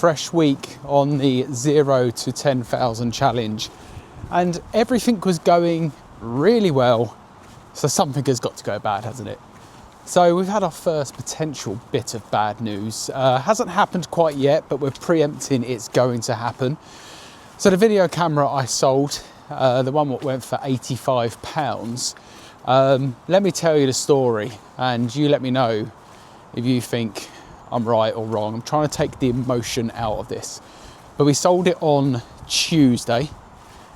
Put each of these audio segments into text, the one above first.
fresh week on the 0 to 10,000 challenge, and everything was going really well. So something has got to go bad, hasn't it? So we've had our first potential bit of bad news. Hasn't happened quite yet, but we're preempting it's going to happen. So the video camera I sold, the one that went for £85, let me tell you the story and you let me know if you think I'm right or wrong. I'm trying to take the emotion out of this. But we sold it on Tuesday.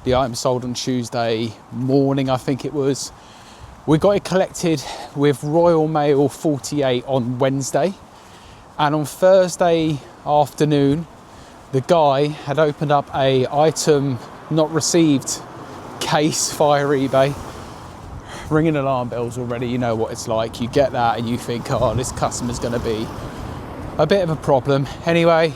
The item sold on Tuesday morning, I think it was. We got it collected with Royal Mail 48 on Wednesday. And on Thursday afternoon, the guy had opened up a item not received case via eBay. Ringing alarm bells already, you know what it's like. You get that and you think, oh, this customer's gonna be a bit of a problem. Anyway,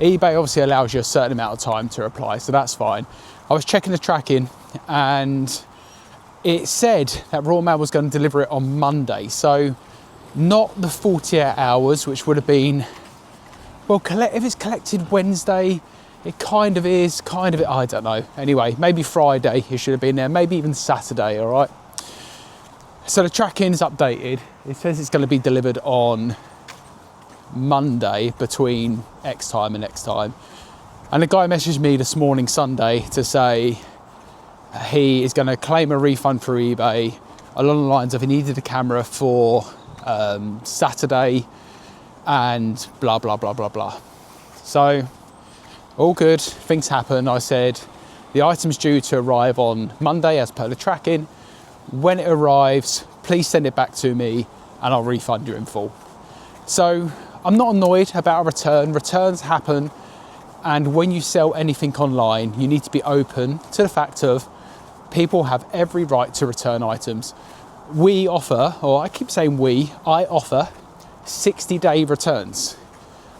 eBay obviously allows you a certain amount of time to reply, so that's fine. I was checking the tracking and it said that Royal Mail was going to deliver it on Monday. So not the 48 hours, which would have been, well, if it's collected Wednesday, it kind of is, I don't know. Anyway, maybe Friday it should have been there, maybe even Saturday, all right? So the tracking's updated. It says it's going to be delivered on Monday between X time and X time. And the guy messaged me this morning, Sunday, to say he is going to claim a refund for eBay along the lines of he needed a camera for Saturday and blah, blah, blah, blah, blah. So all good, things happen. I said the item's due to arrive on Monday as per the tracking. When it arrives, please send it back to me and I'll refund you in full. So I'm not annoyed about a return. Returns happen, and when you sell anything online, you need to be open to the fact of people have every right to return items. We offer, or I keep saying I offer 60-day returns.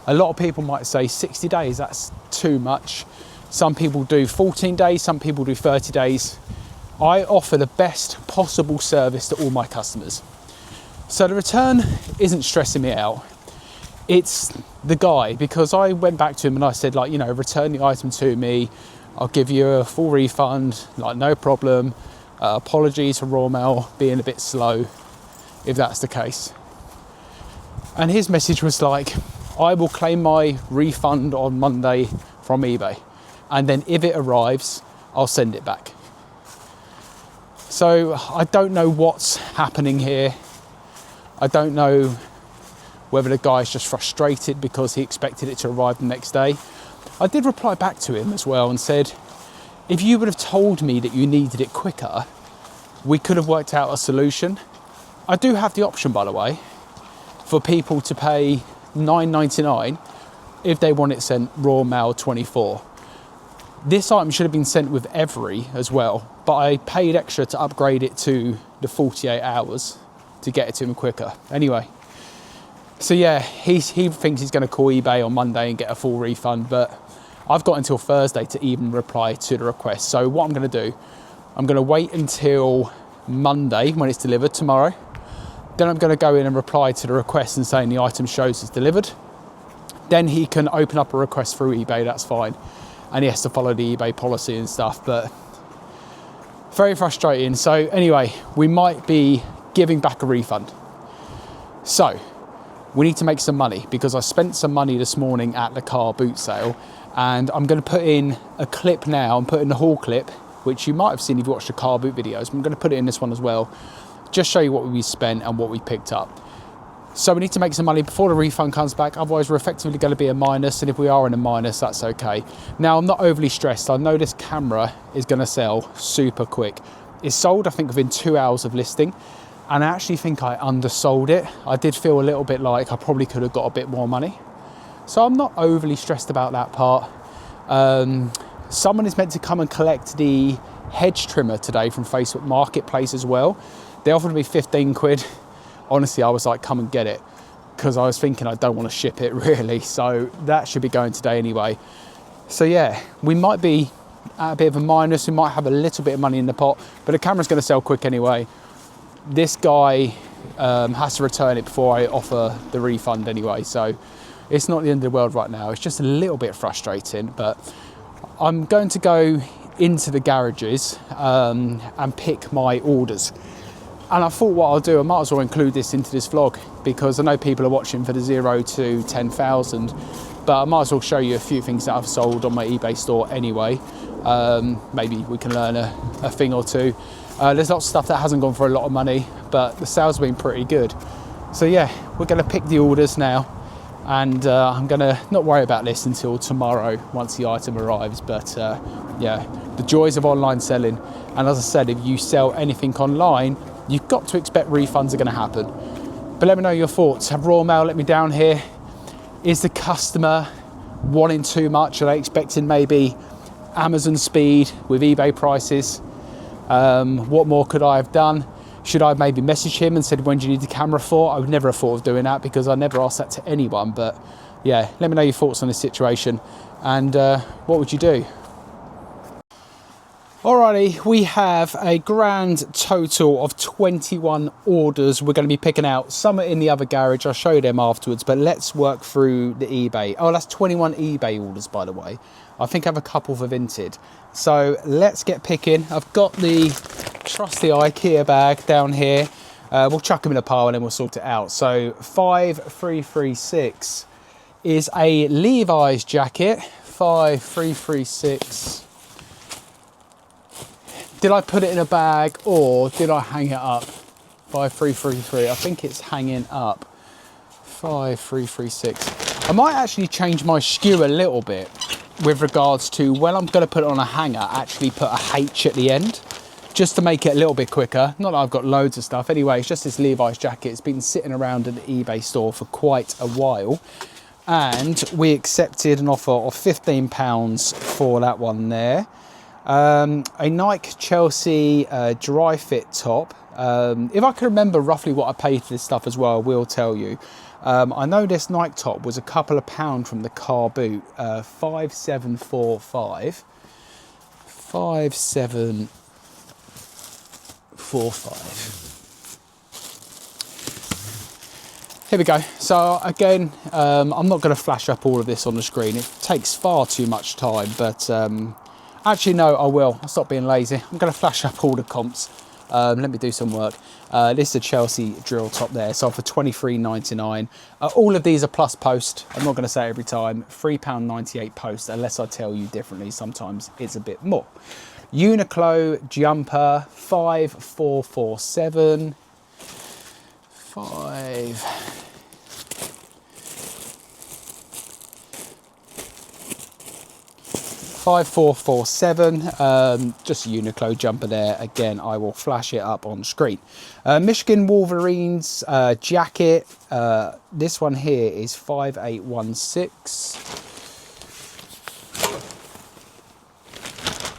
A lot of people might say 60 days, that's too much. Some people do 14 days, some people do 30 days. I offer the best possible service to all my customers. So the return isn't stressing me out. It's the guy, because I went back to him and I said, like, you know, return the item to me. I'll give you a full refund, like no problem. Apologies for Royal Mail being a bit slow, if that's the case. And his message was like, I will claim my refund on Monday from eBay. And then if it arrives, I'll send it back. So I don't know what's happening here. I don't know whether the guy's just frustrated because he expected it to arrive the next day. I did reply back to him as well and said, if you would have told me that you needed it quicker, we could have worked out a solution. I do have the option, by the way, for people to pay $9.99 if they want it sent Royal Mail 24. This item should have been sent with every as well, but I paid extra to upgrade it to the 48 hours to get it to him quicker. Anyway, so yeah, he thinks he's going to call eBay on Monday and get a full refund, but I've got until Thursday to even reply to the request. So what I'm going to do, I'm going to wait until Monday when it's delivered tomorrow. Then I'm going to go in and reply to the request and saying the item shows it's delivered. Then he can open up a request through eBay, that's fine. And he has to follow the eBay policy and stuff, but very frustrating. So anyway, we might be giving back a refund. So we need to make some money because I spent some money this morning at the car boot sale, and I'm going to put in a clip now. I'm putting the haul clip, which you might have seen if you watched the car boot videos. I'm going to put it in this one as well, just show you what we spent and what we picked up. So we need to make some money before the refund comes back, otherwise we're effectively going to be a minus, and if we are in a minus, that's okay. Now, I'm not overly stressed. I know this camera is going to sell super quick. It sold, I think, within 2 hours of listing, and I actually think I undersold it. I did feel a little bit like I probably could have got a bit more money. So I'm not overly stressed about that part. Someone is meant to come and collect the hedge trimmer today from Facebook Marketplace as well. They offered me 15 quid. Honestly, I was like, come and get it, because I was thinking I don't want to ship it really. So that should be going today anyway. So yeah, we might be at a bit of a minus. We might have a little bit of money in the pot, but the camera's going to sell quick anyway. This guy has to return it before I offer the refund anyway. So It's not the end of the world right now. It's just a little bit frustrating, but I'm going to go into the garages and pick my orders. And I thought what I'll do, I might as well include this into this vlog, because I know people are watching for the 0 to 10,000, but I might as well show you a few things that I've sold on my eBay store anyway. Maybe we can learn a thing or two. There's lots of stuff that hasn't gone for a lot of money, but the sales have been pretty good. So yeah, we're going to pick the orders now, and I'm going to not worry about this until tomorrow once the item arrives. But yeah, the joys of online selling. And as I said, if you sell anything online, you've got to expect refunds are going to happen. But let me know your thoughts. Have Royal Mail let me down here? Is the customer wanting too much? Are they expecting maybe Amazon speed with eBay prices? What more could I have done? Should I have maybe messaged him and said, when do you need the camera for? I would never have thought of doing that, because I never asked that to anyone. But yeah, let me know your thoughts on this situation, and what would you do? Alrighty, we have a grand total of 21 orders we're going to be picking out. Some are in the other garage, I'll show you them afterwards, but let's work through the eBay. Oh, that's 21 eBay orders, by the way. I think I have a couple for Vinted. So let's get picking. I've got the trusty IKEA bag down here. We'll chuck them in a pile and then we'll sort it out. So 5336 is a Levi's jacket. 5336. Did I put it in a bag or did I hang it up? 5333, I think it's hanging up. 5336. I might actually change my skew a little bit with regards to when I'm going to put it on a hanger, actually put a H at the end, just to make it a little bit quicker. Not that I've got loads of stuff. Anyway, it's just this Levi's jacket. It's been sitting around at the eBay store for quite a while. And we accepted an offer of £15 for that one there. A Nike Chelsea dry fit top. If I can remember roughly what I paid for this stuff as well, I will tell you. I know this Nike top was a couple of pound from the car boot. 5745. 5745. Here we go. So again, I'm not going to flash up all of this on the screen. It takes far too much time, but actually, no, I will. I'll stop being lazy. I'm going to flash up all the comps. Let me do some work. This is a Chelsea drill top there. So for £23.99. All of these are plus post. I'm not going to say it every time. £3.98 post, unless I tell you differently. Sometimes it's a bit more. Uniqlo jumper, 5447. 5447, just a Uniqlo jumper there. Again, I will flash it up on screen. Michigan Wolverines jacket. This one here is 5816.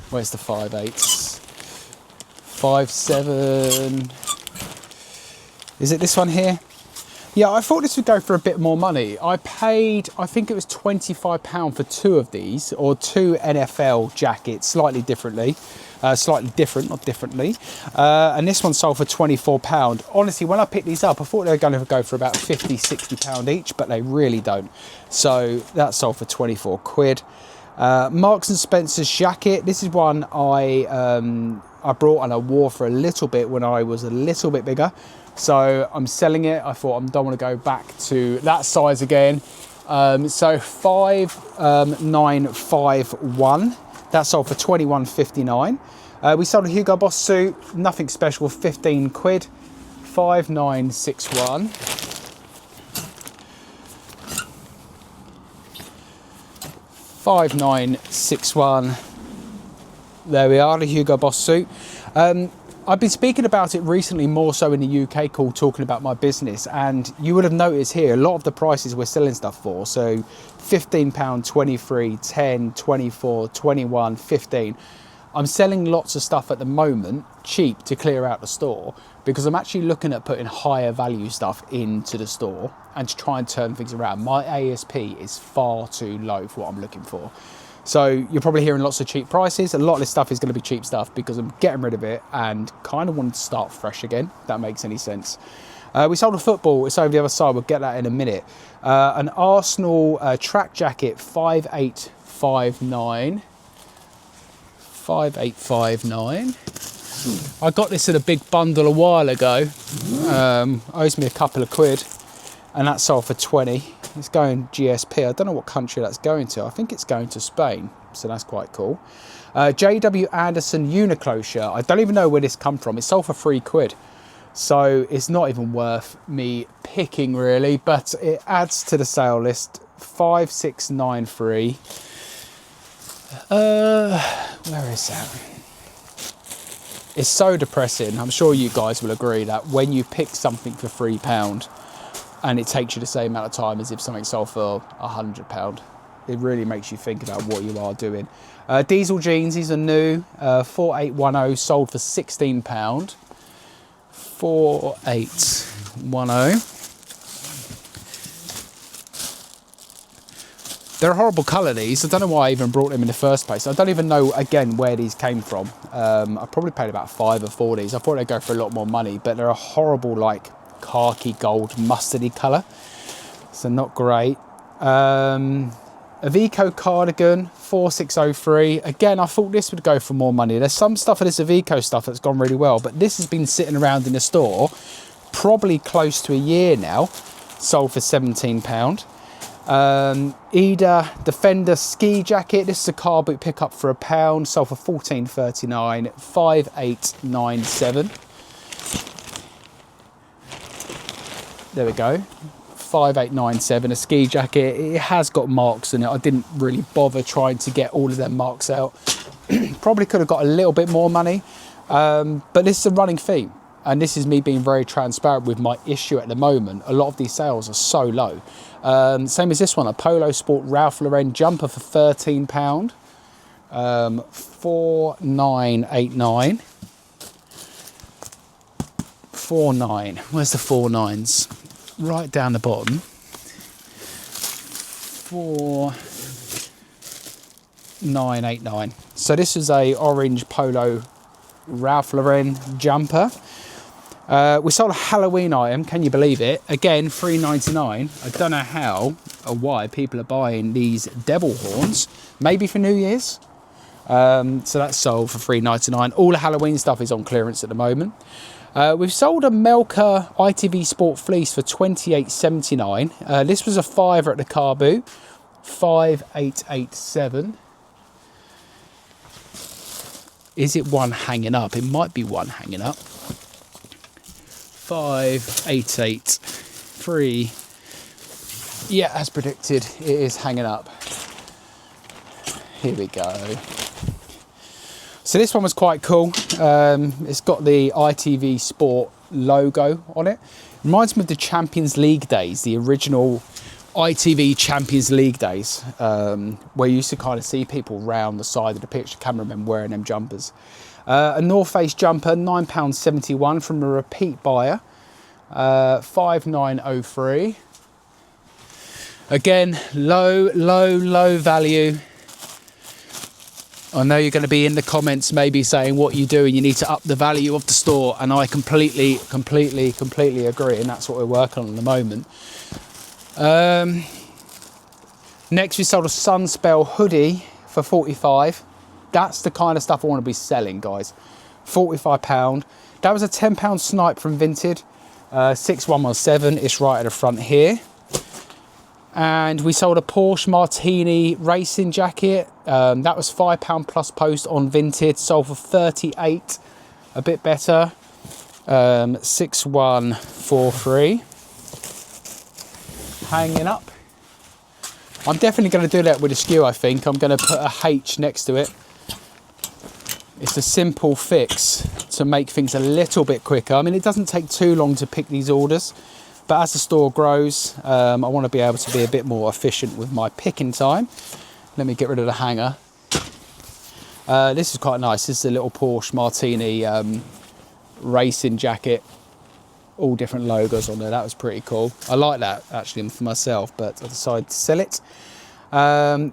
Where's the 5/8s? 57. Is it this one here? Yeah, I thought this would go for a bit more money. I paid, I think it was £25 for two of these, or two NFL jackets, slightly different, not differently. And this one sold for £24. Honestly, when I picked these up, I thought they were going to go for about £50, £60 each, but they really don't. So that sold for 24 quid. Marks and Spencer's jacket. This is one I brought and I wore for a little bit when I was a little bit bigger. So I'm selling it. I thought I don't want to go back to that size again. So 5951. That sold for £21.59. We sold a Hugo Boss suit. Nothing special. 15 quid. 5961. 5961. There we are, the Hugo Boss suit. I've been speaking about it recently, more so in the UK call, talking about my business, and you would have noticed here a lot of the prices we're selling stuff for. So £15, 23, 10, 24, 21, 15. I'm selling lots of stuff at the moment cheap to clear out the store, because I'm actually looking at putting higher value stuff into the store and to try and turn things around. My ASP is far too low for what I'm looking for. So you're probably hearing lots of cheap prices. A lot of this stuff is going to be cheap stuff because I'm getting rid of it and kind of wanting to start fresh again, if that makes any sense. We sold a football, it's over the other side, we'll get that in a minute. An Arsenal track jacket, 5859. 5859. I got this in a big bundle a while ago. Owes me a couple of quid, and that sold for 20. It's going GSP. I don't know what country that's going to. I think it's going to Spain, so that's quite cool. JW Anderson Uniqlo shirt. I don't even know where this come from. It sold for 3 quid. So it's not even worth me picking really, but it adds to the sale list. 5693. Where is that? It's so depressing. I'm sure you guys will agree that when you pick something for £3 and it takes you the same amount of time as if something sold for £100, it really makes you think about what you are doing. Diesel jeans, these are new. 4810 sold for £16. 4810. They're a horrible colour, these. I don't know why I even brought them in the first place. I don't even know, again, where these came from. I probably paid about £5 for these. I thought they'd go for a lot more money, but they're a horrible, like, khaki gold mustardy colour. So not great. Aveco cardigan, 4603. Again, I thought this would go for more money. There's some stuff of this Aveco stuff that's gone really well, but this has been sitting around in the store probably close to a year now. Sold for £17. Eda Defender ski jacket. This is a car boot pickup for £1. Sold for £14.39. 5897. There we go. 5897. A ski jacket. It has got marks in it. I didn't really bother trying to get all of them marks out. Probably could have got a little bit more money, but this is a running theme, and this is me being very transparent with my issue at the moment. A lot of these sales are so low. Same as this one, a Polo Sport Ralph Lauren jumper for £13. 4989. 49. Where's the 49s? Right down the bottom. 4989. So this is a orange Polo Ralph Lauren jumper. We sold a Halloween item, can you believe it? Again, £3.99. I don't know how or why people are buying these devil horns. Maybe for New Year's. So that's sold for £3.99. All the Halloween stuff is on clearance at the moment. We've sold a Melka ITV Sport fleece for £28.79. This was a £5 at the car boot. 5887. Is it one hanging up? It might be one hanging up. 5883. Yeah, as predicted, it is hanging up. Here we go. So this one was quite cool. It's got the ITV Sport logo on it. Reminds me of the Champions League days, the original ITV Champions League days, where you used to kind of see people round the side of the pitch, cameramen wearing them jumpers. A North Face jumper, £9.71 from a repeat buyer, 5903. Again, low value. I know you're going to be in the comments maybe saying what you do and you need to up the value of the store, and I completely agree, and that's what we're working on at the moment. Next we sold a Sunspell hoodie for £45. That's the kind of stuff I want to be selling, guys. £45. That was a £10 snipe from Vinted. 6117, it's right at the front here. And we sold a Porsche Martini racing jacket. That was £5 plus post on Vinted. Sold for 38, a bit better. 6143. Hanging up. I'm definitely going to do that with a skew, I think. I'm going to put a H next to it. It's a simple fix to make things a little bit quicker. I mean, it doesn't take too long to pick these orders. But as the store grows, I want to be able to be a bit more efficient with my picking time. Let me get rid of the hanger. This is quite nice. This is a little Porsche Martini racing jacket. All different logos on there. That was pretty cool. I like that actually for myself, but I decided to sell it.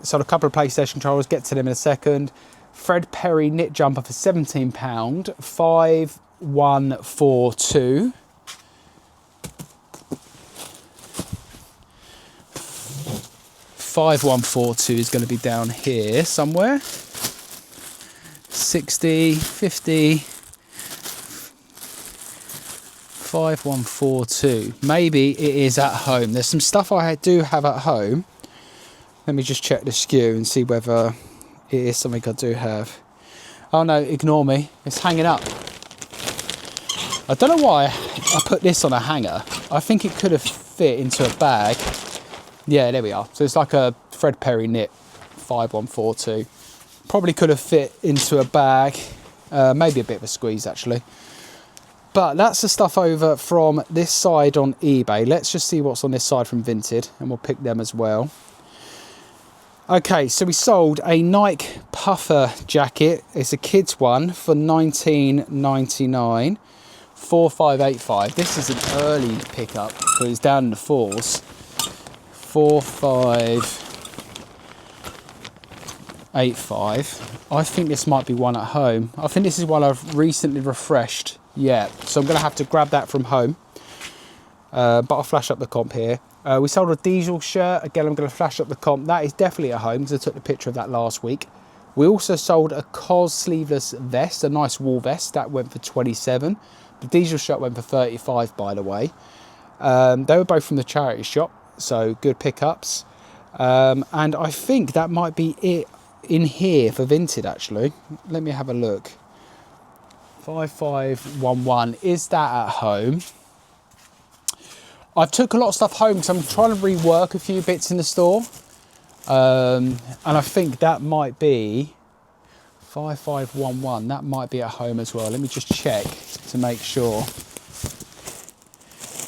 Sold a couple of PlayStation controllers. Get to them in a second. Fred Perry knit jumper for £17. 5142. 5142 is going to be down here somewhere. 60, 50, 5142. Maybe it is at home. There's some stuff I do have at home. Let me just check the SKU and see whether it is something I do have. Oh no, ignore me. It's hanging up. I don't know why I put this on a hanger. I think it could have fit into a bag. Yeah, there we are. So it's like a Fred Perry knit 5142. Probably could have fit into a bag. Maybe a bit of a squeeze actually. But that's the stuff over from this side on eBay. Let's just see what's on this side from Vinted, and we'll pick them as well. Okay, so we sold a Nike puffer jacket. It's a kid's one for $19.99. 4585. This is an early pickup, so it's down in the fours. 4585. I think this might be one at home. I think this is one I've recently refreshed. Yeah, so I'm going to have to grab that from home. But I'll flash up the comp here. We sold a Diesel shirt. Again, I'm going to flash up the comp. That is definitely at home because I took the picture of that last week. We also sold a COS sleeveless vest, a nice wool vest. That went for 27. The Diesel shirt went for 35, by the way. They were both from the charity shop, so good pickups. And I think that might be it in here for Vinted, actually. Let me have a look. 5511. Is that at home? I've took a lot of stuff home because I'm trying to rework a few bits in the store. And I think that might be 5511. That might be at home as well. Let me just check to make sure.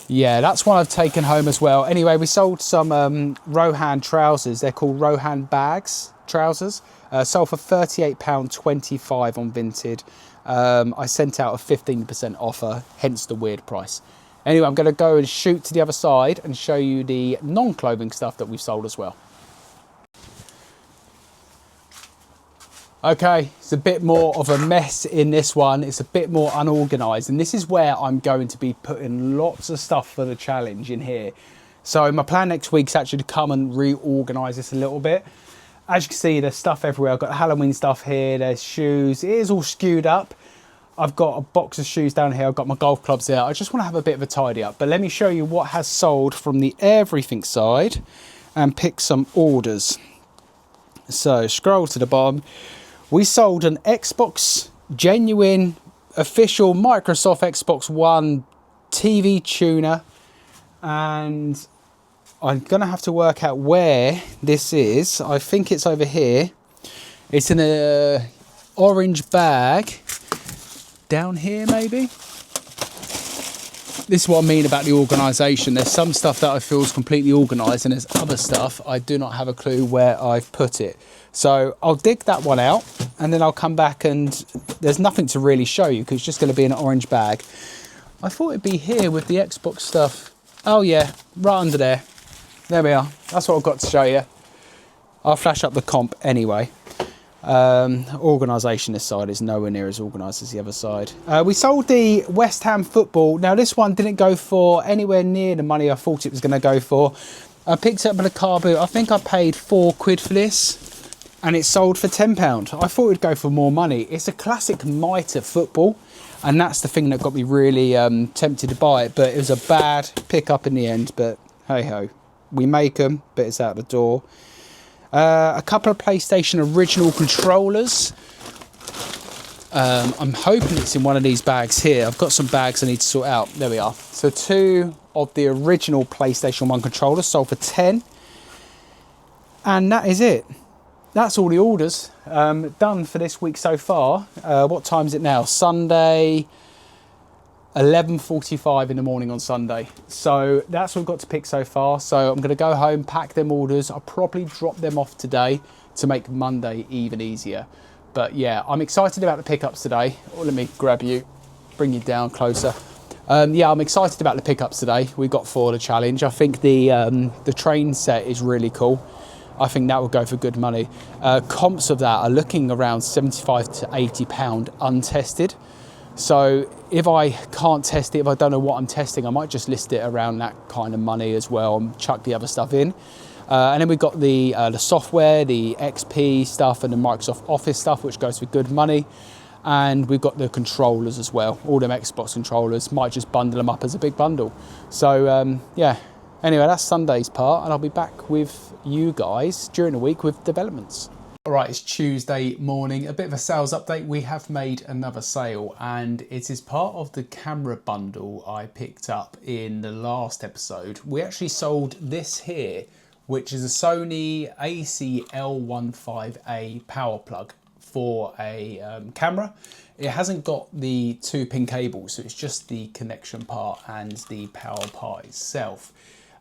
Yeah, that's one I've taken home as well. Anyway, we sold some Rohan trousers. They're called Rohan bags trousers. Sold for £38.25 on Vinted. I sent out a 15% offer, hence the weird price. Anyway, I'm going to go and shoot to the other side and show you the non-clothing stuff that we've sold as well. Okay, it's a bit more of a mess in this one. It's a bit more unorganised, and this is where I'm going to be putting lots of stuff for the challenge in here. So my plan next week is actually to come and reorganise this a little bit. As you can see, there's stuff everywhere. I've got Halloween stuff here, there's shoes. It is all skewed up. I've got a box of shoes down here. I've got my golf clubs there. I just want to have a bit of a tidy up. But let me show you what has sold from the everything side and pick some orders. So scroll to the bottom. We sold an Xbox genuine official Microsoft Xbox One TV tuner, and I'm gonna have to work out where this is. I think it's over here. It's in a orange bag down here maybe. This is what I mean about the organisation. There's some stuff that I feel is completely organised, and there's other stuff I do not have a clue where I've put it. So I'll dig that one out, and then I'll come back, and there's nothing to really show you because it's just going to be an orange bag. I thought it'd be here with the Xbox stuff. Oh yeah, right under there. There we are. That's what I've got to show you. I'll flash up the comp anyway. Organisation this side is nowhere near as organised as the other side. We sold the West Ham football. Now this one didn't go for anywhere near the money I thought it was going to go for. I picked it up in a car boot. I think I paid £4 for this, and it sold for £10. I thought it'd go for more money. It's a classic mitre football, and that's the thing that got me really tempted to buy it, but it was a bad pickup in the end. But hey ho, we make them, but it's out the door. A couple of PlayStation original controllers. I'm hoping it's in one of these bags here. I've got some bags I need to sort out. There we are. So 2 of the original PlayStation 1 controllers sold for 10. And that is it. That's all the orders done for this week so far. What time is it now? Sunday, 11:45 in the morning on Sunday. So that's what we've got to pick so far. So I'm going to go home, pack them orders. I'll probably drop them off today to make Monday even easier. But yeah, I'm excited about the pickups today. Oh, let me grab you, bring you down closer. Yeah, I'm excited about the pickups today we got for the challenge. I think the train set is really cool. I think that will go for good money. Comps of that are looking around £75 to £80 untested. So if I can't test it, if I don't know what I'm testing, I might just list it around that kind of money as well and chuck the other stuff in. And then we've got the software, the XP stuff and the Microsoft Office stuff, which goes for good money. And we've got the controllers as well. All them Xbox controllers, might just bundle them up as a big bundle. So yeah, anyway, that's Sunday's part, and I'll be back with you guys during the week with developments. All right, it's Tuesday morning, a bit of a sales update. We have made another sale, and it is part of the camera bundle I picked up in the last episode. We actually sold this here, which is a Sony ACL15A power plug for a camera. It hasn't got the 2-pin cable, so it's just the connection part and the power part itself.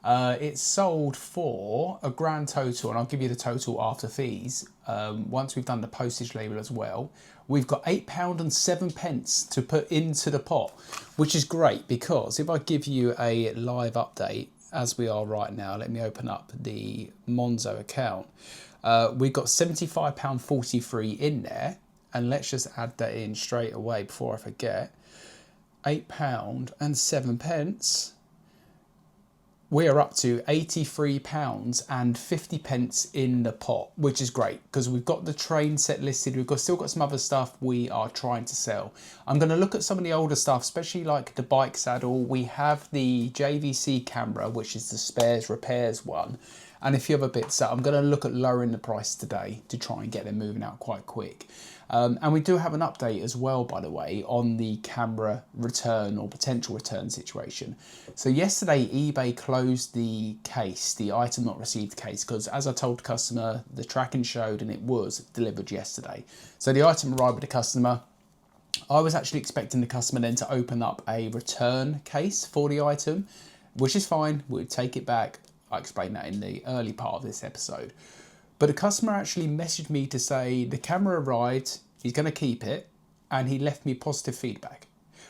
It's sold for a grand total, and I'll give you the total after fees, once we've done the postage label as well. We've got £8.07 to put into the pot, which is great, because if I give you a live update as we are right now, let me open up the Monzo account. We've got £75.43 in there, and let's just add that in straight away before I forget. £8.07. We are up to £83.50 in the pot, which is great, because we've got the train set listed. We've still got some other stuff we are trying to sell. I'm going to look at some of the older stuff, especially like the bike saddle. We have the JVC camera, which is the spares repairs one, and a few other bits that I'm going to look at lowering the price today to try and get them moving out quite quick. And we do have an update as well, by the way, on the camera return or potential return situation. So yesterday, eBay closed the case, the item not received case, because as I told the customer, the tracking showed and it was delivered yesterday. So the item arrived with the customer. I was actually expecting the customer then to open up a return case for the item, which is fine. We'd take it back. I explained that in the early part of this episode. But a customer actually messaged me to say the camera arrived, he's going to keep it, and he left me positive feedback,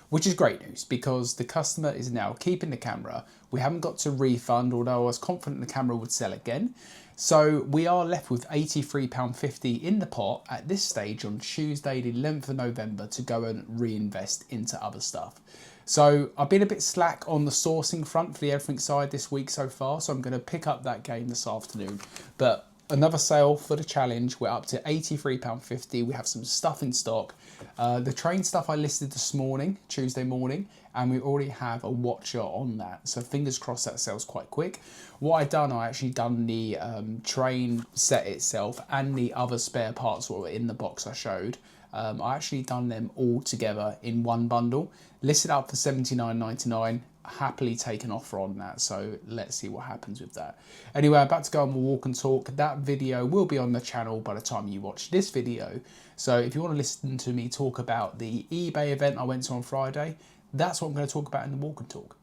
which is great news, because the customer is now keeping the camera. We haven't got to refund, although I was confident the camera would sell again. So we are left with £83.50 in the pot at this stage on Tuesday, the 11th of November, to go and reinvest into other stuff. So I've been a bit slack on the sourcing front for the everything side this week so far, so I'm going to pick up that game this afternoon. But another sale for the challenge. We're up to £83.50. We have some stuff in stock. The train stuff I listed this morning, Tuesday morning, and we already have a watcher on that. So fingers crossed that sells quite quick. What I actually done the train set itself and the other spare parts that were in the box I showed. I actually done them all together in one bundle, listed up for $79.99. Happily take an offer on that, so let's see what happens with that. Anyway, I'm about to go on my walk and talk. That video will be on the channel by the time you watch this video, so if you want to listen to me talk about the eBay event I went to on Friday, that's what I'm going to talk about in the walk and talk.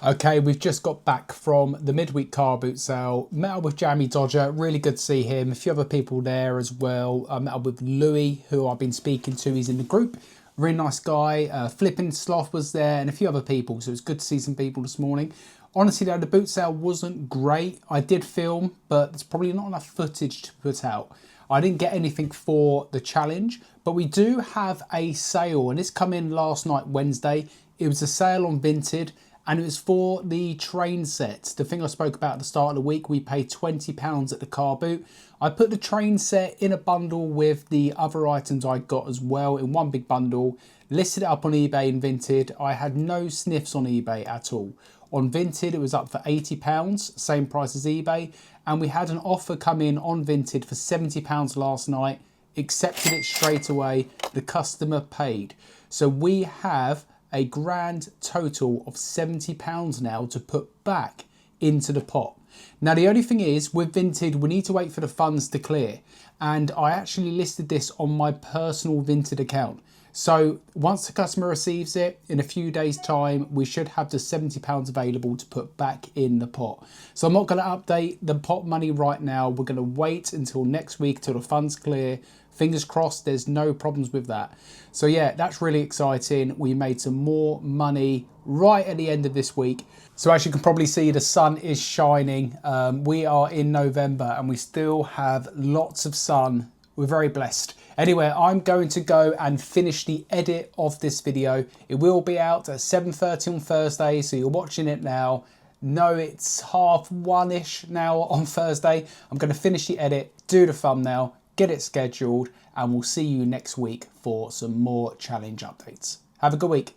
Okay, we've just got back from the midweek car boot sale. Met up with Jamie Dodger, really good to see him. A few other people there as well. I met up with Louis, who I've been speaking to. He's in the group. Really nice guy. Flippin' Sloth was there, and a few other people, so it was good to see some people this morning. Honestly though, the boot sale wasn't great. I did film, but there's probably not enough footage to put out. I didn't get anything for the challenge, but we do have a sale, and this come in last night, Wednesday. It was a sale on Vinted, and it was for the train set. The thing I spoke about at the start of the week, we paid £20 at the car boot. I put the train set in a bundle with the other items I got as well in one big bundle, listed it up on eBay and Vinted. I had no sniffs on eBay at all. On Vinted, it was up for £80, same price as eBay, and we had an offer come in on Vinted for £70 last night, accepted it straight away, the customer paid. So we have a grand total of £70 now to put back into the pot. Now the only thing is, with Vinted, we need to wait for the funds to clear, and I actually listed this on my personal Vinted account. So once the customer receives it, in a few days time, we should have the £70 available to put back in the pot. So I'm not going to update the pot money right now. We're going to wait until next week till the funds clear. Fingers crossed there's no problems with that. So yeah, that's really exciting. We made some more money right at the end of this week. So as you can probably see, the sun is shining. We are in November and we still have lots of sun. We're very blessed. Anyway, I'm going to go and finish the edit of this video. It will be out at 7:30 on Thursday, so you're watching it now. know it's 1:30ish now on Thursday. I'm going to finish the edit, do the thumbnail, get it scheduled, and we'll see you next week for some more challenge updates. Have a good week.